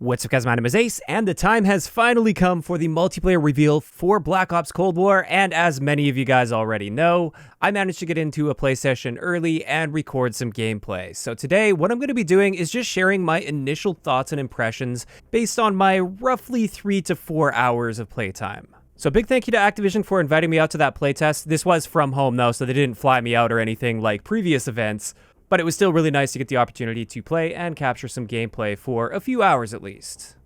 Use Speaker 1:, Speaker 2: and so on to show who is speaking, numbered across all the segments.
Speaker 1: What's up guys, my name is Ace, and the time has finally come for the multiplayer reveal for Black Ops Cold War, and as many of you guys already know, I managed to get into a play session early and record some gameplay. So today, what I'm going to be doing is just sharing my initial thoughts and impressions based on my roughly 3 to 4 hours of playtime. So big thank you to Activision for inviting me out to that playtest. This was from home though, so they didn't fly me out or anything like previous events. But it was still really nice to get the opportunity to play and capture some gameplay for a few hours at least.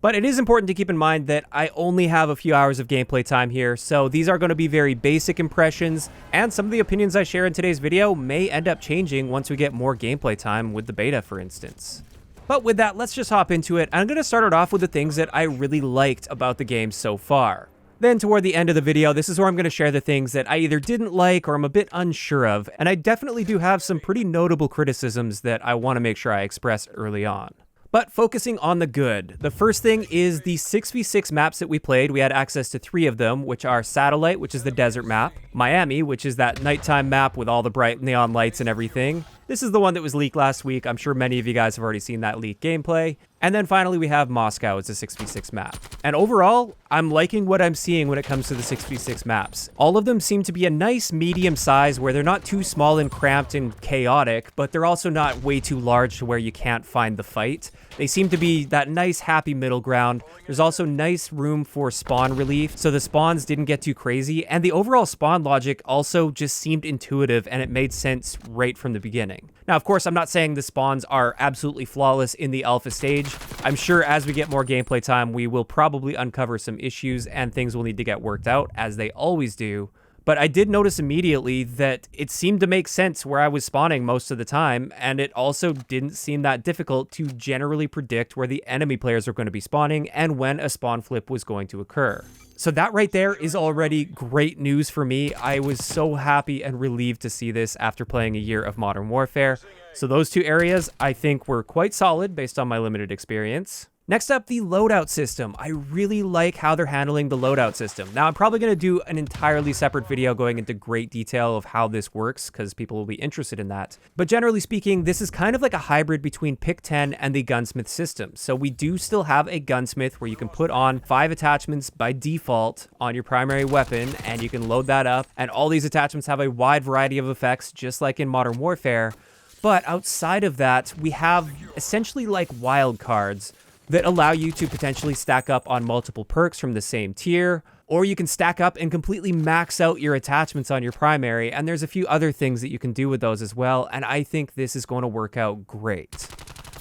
Speaker 1: But it is important to keep in mind that I only have a few hours of gameplay time here, so these are going to be very basic impressions, and some of the opinions I share in today's video may end up changing once we get more gameplay time with the beta, for instance. But with that, let's just hop into it. I'm going to start it off with the things that I really liked about the game so far. Then toward the end of the video, this is where I'm going to share the things that I either didn't like or I'm a bit unsure of, and I definitely do have some pretty notable criticisms that I want to make sure I express early on. But focusing on the good, the first thing is the 6v6 maps that we played. We had access to 3 of them, which are Satellite, which is the desert map, Miami, which is that nighttime map with all the bright neon lights and everything. This is the one that was leaked last week. I'm sure many of you guys have already seen that leaked gameplay. And then finally we have Moscow as a 6v6 map. And overall, I'm liking what I'm seeing when it comes to the 6v6 maps. All of them seem to be a nice medium size where they're not too small and cramped and chaotic, but they're also not way too large to where you can't find the fight. They seem to be that nice happy middle ground. There's also nice room for spawn relief, so the spawns didn't get too crazy, and the overall spawn logic also just seemed intuitive and it made sense right from the beginning. Now, of course, I'm not saying the spawns are absolutely flawless in the alpha stage. I'm sure as we get more gameplay time, we will probably uncover some issues and things will need to get worked out, as they always do. But I did notice immediately that it seemed to make sense where I was spawning most of the time, and it also didn't seem that difficult to generally predict where the enemy players are going to be spawning and when a spawn flip was going to occur. So that right there is already great news for me. I was so happy and relieved to see this after playing a year of Modern Warfare. So those 2 areas I think were quite solid based on my limited experience. Next up, the loadout system. I really like how they're handling the loadout system. Now, I'm probably going to do an entirely separate video going into great detail of how this works, because people will be interested in that. But generally speaking, this is kind of like a hybrid between Pick 10 and the gunsmith system. So we do still have a gunsmith where you can put on 5 attachments by default on your primary weapon, and you can load that up. And all these attachments have a wide variety of effects, just like in Modern Warfare. But outside of that, we have essentially like wild cards that allow you to potentially stack up on multiple perks from the same tier, or you can stack up and completely max out your attachments on your primary, and there's a few other things that you can do with those as well, and I think this is going to work out great.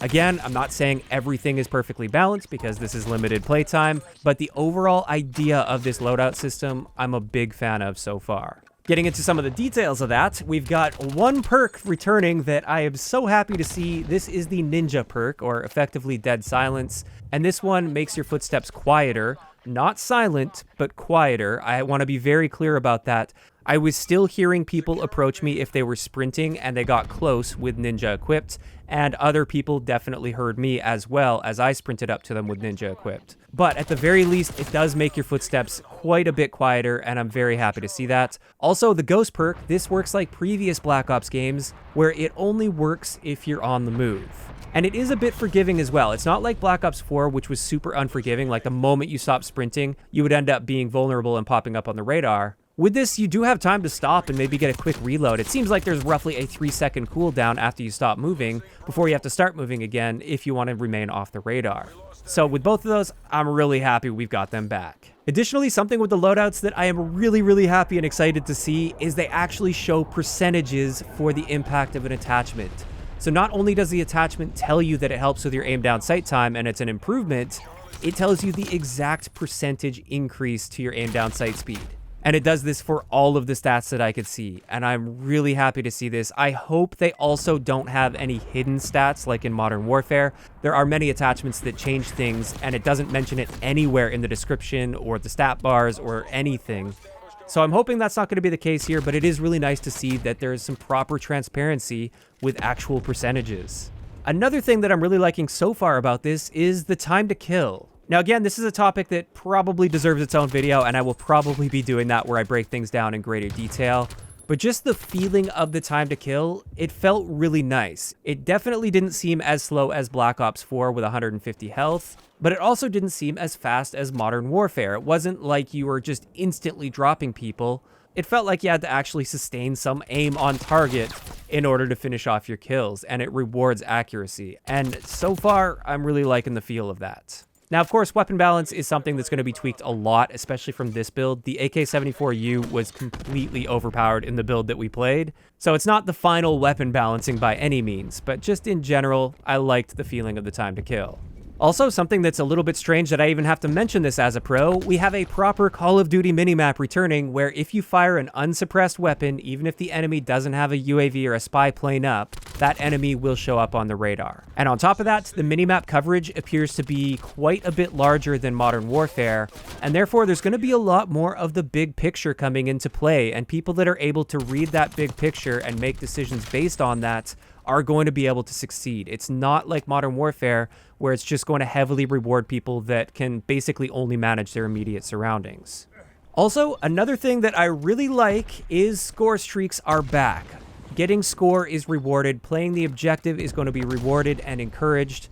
Speaker 1: Again, I'm not saying everything is perfectly balanced because this is limited playtime, but the overall idea of this loadout system, I'm a big fan of so far. Getting into some of the details of that, we've got 1 perk returning that I am so happy to see. This is the Ninja perk, or effectively Dead Silence, and this one makes your footsteps quieter. Not silent, but quieter. I want to be very clear about that. I was still hearing people approach me if they were sprinting and they got close with Ninja equipped, and other people definitely heard me as well as I sprinted up to them with Ninja equipped. But at the very least, it does make your footsteps quite a bit quieter, and I'm very happy to see that. Also, the Ghost perk, this works like previous Black Ops games, where it only works if you're on the move. And it is a bit forgiving as well. It's not like Black Ops 4, which was super unforgiving, like the moment you stop sprinting, you would end up being vulnerable and popping up on the radar. With this, you do have time to stop and maybe get a quick reload. It seems like there's roughly a 3-second cooldown after you stop moving before you have to start moving again if you want to remain off the radar. So with both of those, I'm really happy we've got them back. Additionally, something with the loadouts that I am really happy and excited to see is they actually show percentages for the impact of an attachment. So not only does the attachment tell you that it helps with your aim down sight time and it's an improvement, it tells you the exact percentage increase to your aim down sight speed. And it does this for all of the stats that I could see, and I'm really happy to see this. I hope they also don't have any hidden stats like in Modern Warfare. There are many attachments that change things, and it doesn't mention it anywhere in the description or the stat bars or anything. So I'm hoping that's not going to be the case here, but it is really nice to see that there is some proper transparency with actual percentages. Another thing that I'm really liking so far about this is the time to kill. Now again, this is a topic that probably deserves its own video, and I will probably be doing that where I break things down in greater detail. But just the feeling of the time to kill, it felt really nice. It definitely didn't seem as slow as Black Ops 4 with 150 health, but it also didn't seem as fast as Modern Warfare. It wasn't like you were just instantly dropping people. It felt like you had to actually sustain some aim on target in order to finish off your kills, and it rewards accuracy. And so far, I'm really liking the feel of that. Now, of course, weapon balance is something that's going to be tweaked a lot, especially from this build. The AK-74U was completely overpowered in the build that we played, so it's not the final weapon balancing by any means, but just in general, I liked the feeling of the time to kill. Also, something that's a little bit strange that I even have to mention this as a pro, we have a proper Call of Duty minimap returning where if you fire an unsuppressed weapon, even if the enemy doesn't have a UAV or a spy plane up, that enemy will show up on the radar. And on top of that, the minimap coverage appears to be quite a bit larger than Modern Warfare, and therefore there's going to be a lot more of the big picture coming into play, and people that are able to read that big picture and make decisions based on that are going to be able to succeed. It's not like Modern Warfare, where it's just going to heavily reward people that can basically only manage their immediate surroundings. Also, another thing that I really like is score streaks are back. Getting score is rewarded, playing the objective is going to be rewarded and encouraged,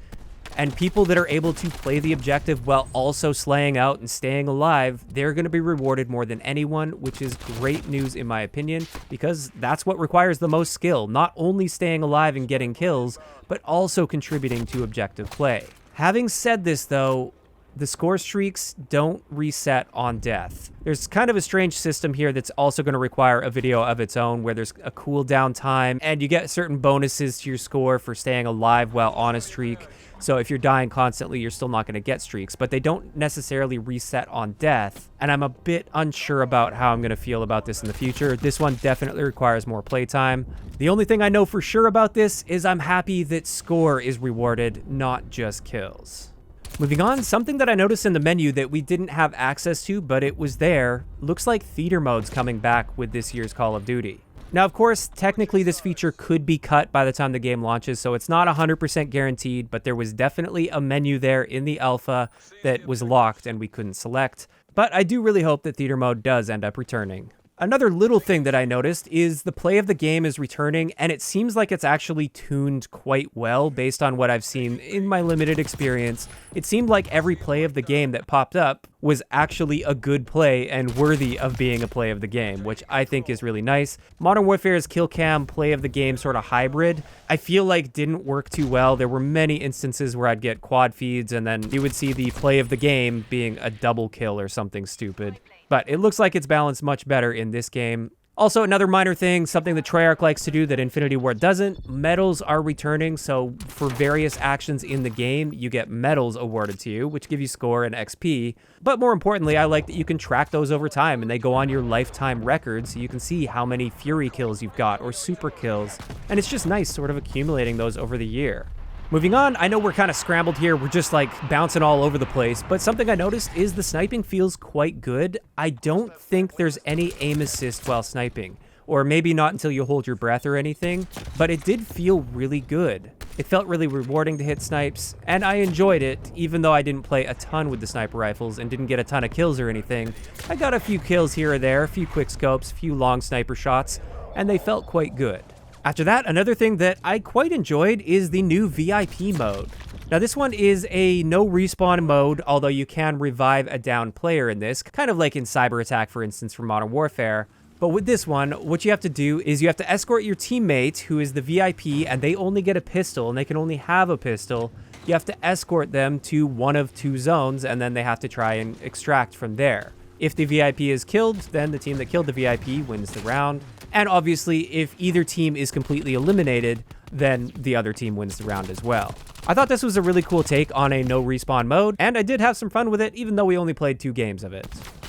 Speaker 1: and people that are able to play the objective while also slaying out and staying alive, they're going to be rewarded more than anyone, which is great news in my opinion, because that's what requires the most skill, not only staying alive and getting kills, but also contributing to objective play. Having said this though, the score streaks don't reset on death. There's kind of a strange system here that's also going to require a video of its own where there's a cooldown time and you get certain bonuses to your score for staying alive while on a streak. So if you're dying constantly, you're still not going to get streaks, but they don't necessarily reset on death. And I'm a bit unsure about how I'm going to feel about this in the future. This one definitely requires more playtime. The only thing I know for sure about this is I'm happy that score is rewarded, not just kills. Moving on, something that I noticed in the menu that we didn't have access to, but it was there, looks like theater mode's coming back with this year's Call of Duty. Now, of course, technically this feature could be cut by the time the game launches, so it's not 100% guaranteed, but there was definitely a menu there in the alpha that was locked and we couldn't select. But I do really hope that theater mode does end up returning. Another little thing that I noticed is the play of the game is returning, and it seems like it's actually tuned quite well based on what I've seen in my limited experience. It seemed like every play of the game that popped up was actually a good play and worthy of being a play of the game, which I think is really nice. Modern Warfare's kill cam play of the game sort of hybrid, I feel like didn't work too well. There were many instances where I'd get quad feeds and then you would see the play of the game being a double kill or something stupid. But it looks like it's balanced much better in this game. Also, another minor thing, something that Treyarch likes to do that Infinity Ward doesn't, medals are returning, so for various actions in the game, you get medals awarded to you, which give you score and XP. But more importantly, I like that you can track those over time, and they go on your lifetime record, so you can see how many Fury kills you've got, or super kills, and it's just nice sort of accumulating those over the year. Moving on, I know we're kind of scrambled here, we're just like bouncing all over the place, but something I noticed is the sniping feels quite good. I don't think there's any aim assist while sniping, or maybe not until you hold your breath or anything, but it did feel really good. It felt really rewarding to hit snipes, and I enjoyed it, even though I didn't play a ton with the sniper rifles and didn't get a ton of kills or anything. I got a few kills here or there, a few quick scopes, a few long sniper shots, and they felt quite good. After that, another thing that I quite enjoyed is the new VIP mode. Now this one is a no respawn mode, although you can revive a down player in this, kind of like in Cyber Attack, for instance, from Modern Warfare. But with this one, what you have to do is you have to escort your teammate, who is the VIP, and they only get a pistol, and they can only have a pistol. You have to escort them to one of two zones, and then they have to try and extract from there. If the VIP is killed, then the team that killed the VIP wins the round. And obviously, if either team is completely eliminated, then the other team wins the round as well. I thought this was a really cool take on a no respawn mode, and I did have some fun with it, even though we only played 2 games of it.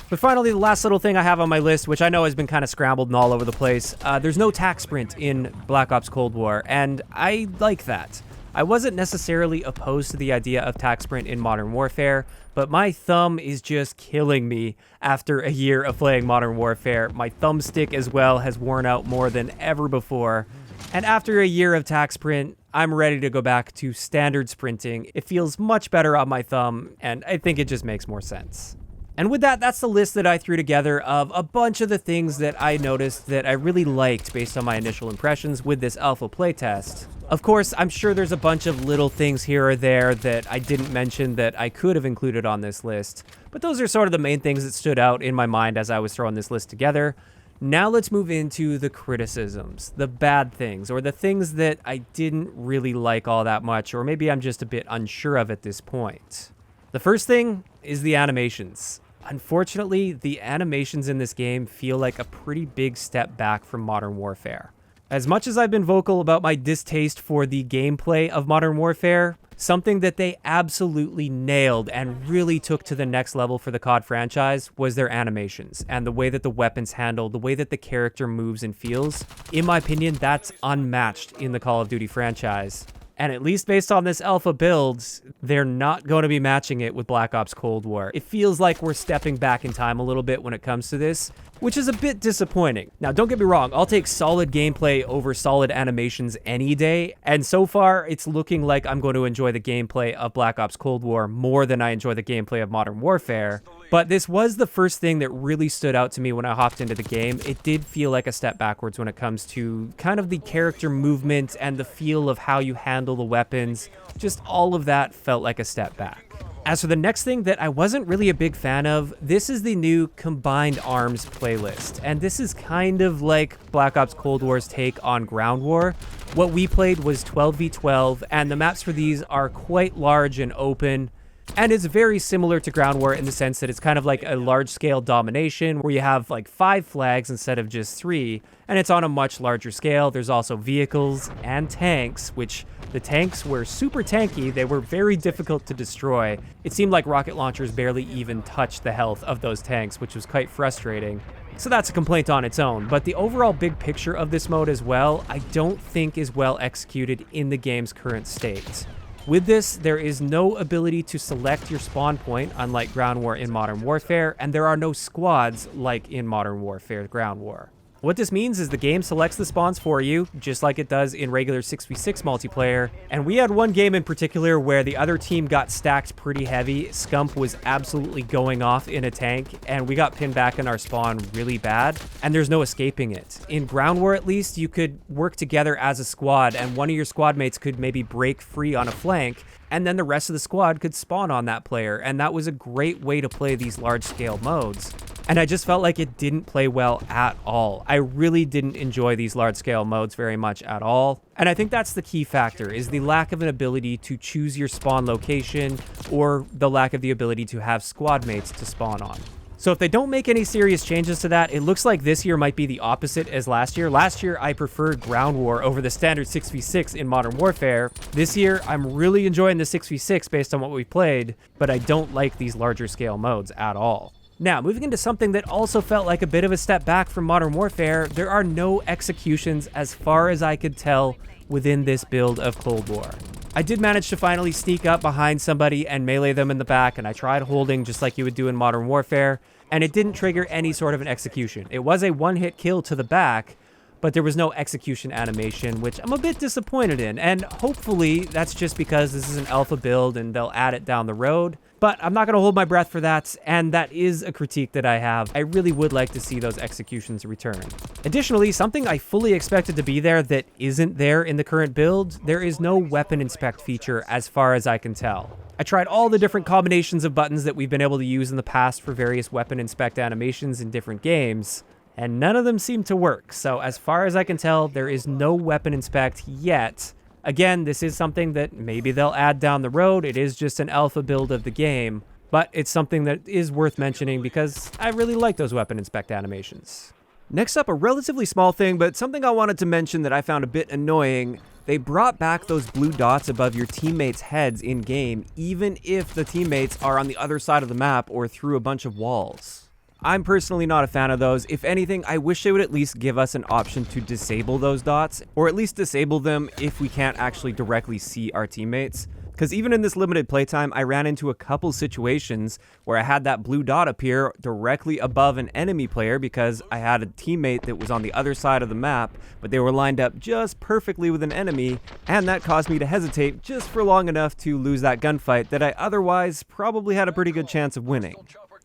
Speaker 1: But finally, the last little thing I have on my list, which I know has been kind of scrambled and all over the place, there's no tac sprint in Black Ops Cold War, and I like that. I wasn't necessarily opposed to the idea of tac sprint in Modern Warfare, but my thumb is just killing me after a year of playing Modern Warfare. My thumbstick as well has worn out more than ever before. And after a year of tac sprint, I'm ready to go back to standard sprinting. It feels much better on my thumb, and I think it just makes more sense. And with that, that's the list that I threw together of a bunch of the things that I noticed that I really liked based on my initial impressions with this alpha playtest. Of course, I'm sure there's a bunch of little things here or there that I didn't mention that I could have included on this list, but those are sort of the main things that stood out in my mind as I was throwing this list together. Now let's move into the criticisms, the bad things, or the things that I didn't really like all that much, or maybe I'm just a bit unsure of at this point. The first thing is the animations. Unfortunately, the animations in this game feel like a pretty big step back from Modern Warfare. As much as I've been vocal about my distaste for the gameplay of Modern Warfare, something that they absolutely nailed and really took to the next level for the COD franchise was their animations and the way that the weapons handle, the way that the character moves and feels. In my opinion, that's unmatched in the Call of Duty franchise. And at least based on this alpha build, they're not going to be matching it with Black Ops Cold War. It feels like we're stepping back in time a little bit when it comes to this, which is a bit disappointing. Now, don't get me wrong, I'll take solid gameplay over solid animations any day, and so far, it's looking like I'm going to enjoy the gameplay of Black Ops Cold War more than I enjoy the gameplay of Modern Warfare. But this was the first thing that really stood out to me when I hopped into the game. It did feel like a step backwards when it comes to kind of the character movement and the feel of how you handle the weapons. Just all of that felt like a step back. As for the next thing that I wasn't really a big fan of, this is the new Combined Arms playlist. And this is kind of like Black Ops Cold War's take on Ground War. What we played was 12v12, and the maps for these are quite large and open. And it's very similar to Ground War in the sense that it's kind of like a large-scale domination where you have like 5 flags instead of just 3, and it's on a much larger scale. There's also vehicles and tanks, which the tanks were super tanky. They were very difficult to destroy. It seemed like rocket launchers barely even touched the health of those tanks, which was quite frustrating. So that's a complaint on its own, but the overall big picture of this mode as well, I don't think is well executed in the game's current state. With this, there is no ability to select your spawn point, unlike Ground War in Modern Warfare, and there are no squads like in Modern Warfare Ground War. What this means is the game selects the spawns for you, just like it does in regular 6v6 multiplayer, and we had one game in particular where the other team got stacked pretty heavy. Scump was absolutely going off in a tank, and we got pinned back in our spawn really bad, and there's no escaping it. In Ground War, at least, you could work together as a squad, and one of your squad mates could maybe break free on a flank, and then the rest of the squad could spawn on that player, and that was a great way to play these large-scale modes. And I just felt like it didn't play well at all. I really didn't enjoy these large-scale modes very much at all. And I think that's the key factor, is the lack of an ability to choose your spawn location or the lack of the ability to have squad mates to spawn on. So if they don't make any serious changes to that, it looks like this year might be the opposite as last year. Last year, I preferred Ground War over the standard 6v6 in Modern Warfare. This year, I'm really enjoying the 6v6 based on what we played, but I don't like these larger scale modes at all. Now, moving into something that also felt like a bit of a step back from Modern Warfare, there are no executions as far as I could tell within this build of Cold War. I did manage to finally sneak up behind somebody and melee them in the back, and I tried holding just like you would do in Modern Warfare, and it didn't trigger any sort of an execution. It was a one-hit kill to the back, but there was no execution animation, which I'm a bit disappointed in, and hopefully that's just because this is an alpha build and they'll add it down the road. But I'm not going to hold my breath for that, and that is a critique that I have. I really would like to see those executions return. Additionally, something I fully expected to be there that isn't there in the current build, there is no weapon inspect feature as far as I can tell. I tried all the different combinations of buttons that we've been able to use in the past for various weapon inspect animations in different games, and none of them seem to work. So as far as I can tell, there is no weapon inspect yet. Again, this is something that maybe they'll add down the road. It is just an alpha build of the game, but it's something that is worth mentioning because I really like those weapon inspect animations. Next up, a relatively small thing, but something I wanted to mention that I found a bit annoying. They brought back those blue dots above your teammates' heads in-game, even if the teammates are on the other side of the map or through a bunch of walls. I'm personally not a fan of those. If anything, I wish they would at least give us an option to disable those dots, or at least disable them if we can't actually directly see our teammates. Because even in this limited playtime, I ran into a couple situations where I had that blue dot appear directly above an enemy player because I had a teammate that was on the other side of the map, but they were lined up just perfectly with an enemy, and that caused me to hesitate just for long enough to lose that gunfight that I otherwise probably had a pretty good chance of winning.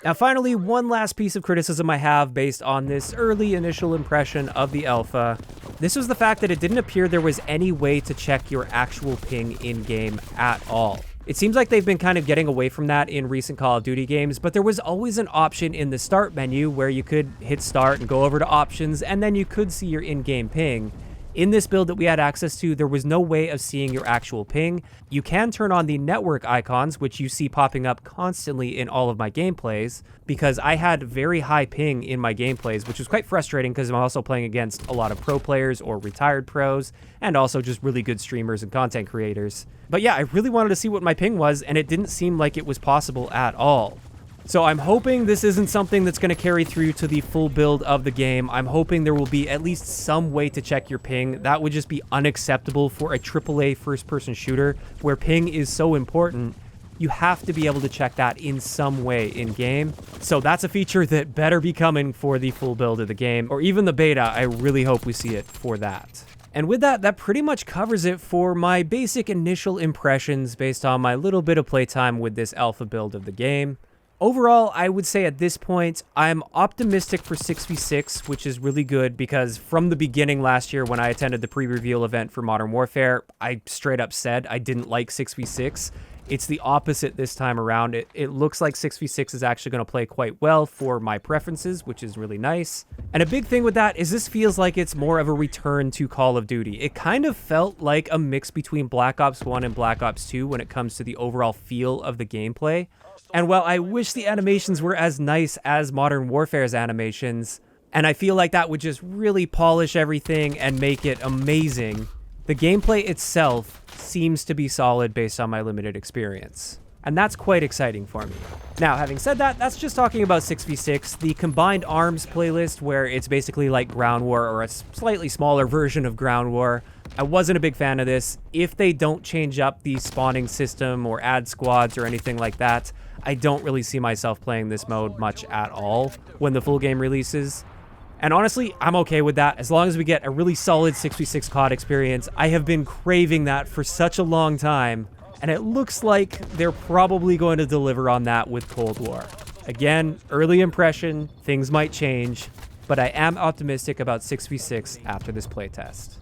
Speaker 1: Now finally, one last piece of criticism I have based on this early initial impression of the alpha. This was the fact that it didn't appear there was any way to check your actual ping in-game at all. It seems like they've been kind of getting away from that in recent Call of Duty games, but there was always an option in the start menu where you could hit start and go over to options, and then you could see your in-game ping. In this build that we had access to, there was no way of seeing your actual ping. You can turn on the network icons, which you see popping up constantly in all of my gameplays, because I had very high ping in my gameplays, which was quite frustrating because I'm also playing against a lot of pro players or retired pros, and also just really good streamers and content creators. But yeah, I really wanted to see what my ping was, and it didn't seem like it was possible at all. So I'm hoping this isn't something that's going to carry through to the full build of the game. I'm hoping there will be at least some way to check your ping. That would just be unacceptable for a AAA first-person shooter where ping is so important. You have to be able to check that in some way in-game. So that's a feature that better be coming for the full build of the game, or even the beta. I really hope we see it for that. And with that, that pretty much covers it for my basic initial impressions based on my little bit of playtime with this alpha build of the game. Overall, I would say at this point, I'm optimistic for 6v6, which is really good because from the beginning last year when I attended the pre-reveal event for Modern Warfare, I straight up said I didn't like 6v6. It's the opposite this time around. It looks like 6v6 is actually going to play quite well for my preferences, which is really nice. And a big thing with that is this feels like it's more of a return to Call of Duty. It kind of felt like a mix between Black Ops 1 and Black Ops 2 when it comes to the overall feel of the gameplay. And while I wish the animations were as nice as Modern Warfare's animations, and I feel like that would just really polish everything and make it amazing, the gameplay itself seems to be solid based on my limited experience. And that's quite exciting for me. Now, having said that, that's just talking about 6v6. The Combined Arms playlist, where it's basically like Ground War or a slightly smaller version of Ground War, I wasn't a big fan of this. If they don't change up the spawning system or add squads or anything like that, I don't really see myself playing this mode much at all when the full game releases. And honestly, I'm okay with that as long as we get a really solid 6v6 COD experience. I have been craving that for such a long time, and it looks like they're probably going to deliver on that with Cold War. Again, early impression, things might change, but I am optimistic about 6v6 after this playtest.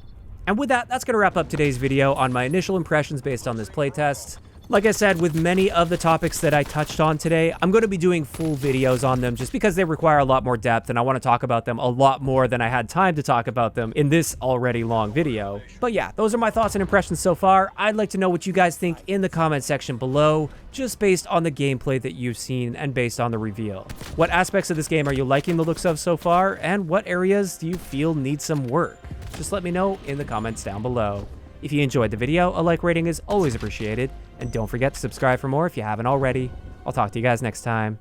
Speaker 1: And with that, that's going to wrap up today's video on my initial impressions based on this playtest. Like I said, with many of the topics that I touched on today, I'm going to be doing full videos on them just because they require a lot more depth and I want to talk about them a lot more than I had time to talk about them in this already long video. But yeah, those are my thoughts and impressions so far. I'd like to know what you guys think in the comment section below, just based on the gameplay that you've seen and based on the reveal. What aspects of this game are you liking the looks of so far, and what areas do you feel need some work? Just let me know in the comments down below. If you enjoyed the video, a like rating is always appreciated, and don't forget to subscribe for more if you haven't already. I'll talk to you guys next time.